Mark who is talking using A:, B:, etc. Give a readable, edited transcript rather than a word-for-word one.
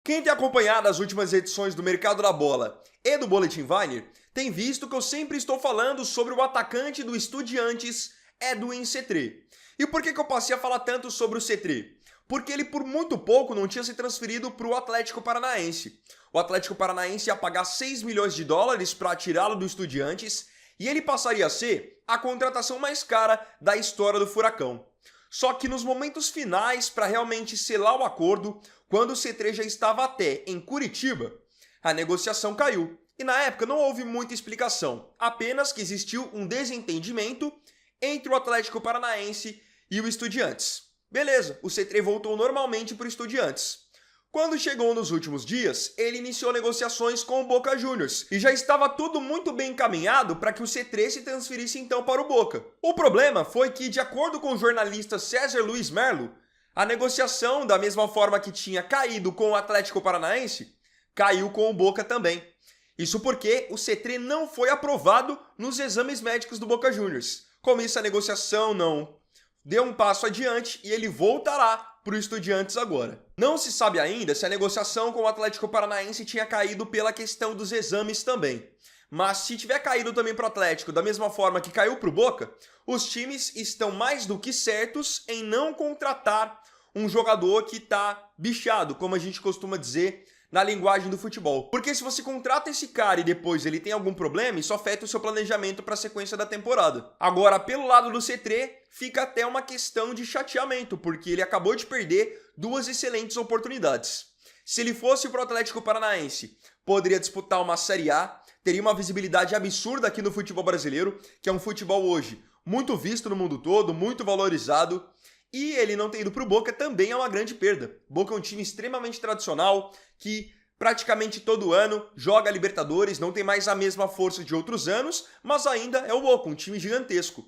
A: Quem tem acompanhado as últimas edições do Mercado da Bola e do Boletim Wagner tem visto que eu sempre estou falando sobre o atacante do Estudiantes, Edwin Cetré. E por que eu passei a falar tanto sobre o Cetré? Porque ele por muito pouco não tinha se transferido para o Atlético Paranaense. O Atlético Paranaense ia pagar 6 milhões de dólares para tirá-lo do Estudiantes e ele passaria a ser a contratação mais cara da história do Furacão. Só que nos momentos finais, para realmente selar o acordo, quando o C3 já estava até em Curitiba, a negociação caiu. E na época não houve muita explicação, apenas que existiu um desentendimento entre o Atlético Paranaense e o Estudiantes. Beleza, o C3 voltou normalmente para o Estudiantes. Quando chegou nos últimos dias, ele iniciou negociações com o Boca Juniors e já estava tudo muito bem encaminhado para que o C3 se transferisse então para o Boca. O problema foi que, de acordo com o jornalista César Luiz Merlo, a negociação, da mesma forma que tinha caído com o Atlético Paranaense, caiu com o Boca também. Isso porque o C3 não foi aprovado nos exames médicos do Boca Juniors. Com isso, a negociação não deu um passo adiante e ele voltará para o Estudiantes agora. Não se sabe ainda se a negociação com o Atlético Paranaense tinha caído pela questão dos exames também. Mas se tiver caído também para o Atlético da mesma forma que caiu para o Boca, os times estão mais do que certos em não contratar um jogador que está bichado, como a gente costuma dizer na linguagem do futebol. Porque se você contrata esse cara e depois ele tem algum problema, isso afeta o seu planejamento para a sequência da temporada. Agora, pelo lado do C3, fica até uma questão de chateamento, porque ele acabou de perder duas excelentes oportunidades. Se ele fosse para o Atlético Paranaense, poderia disputar uma Série A, teria uma visibilidade absurda aqui no futebol brasileiro, que é um futebol hoje muito visto no mundo todo, muito valorizado. E ele não ter ido para o Boca também é uma grande perda. Boca é um time extremamente tradicional, que praticamente todo ano joga a Libertadores, não tem mais a mesma força de outros anos, mas ainda é o Boca, um time gigantesco.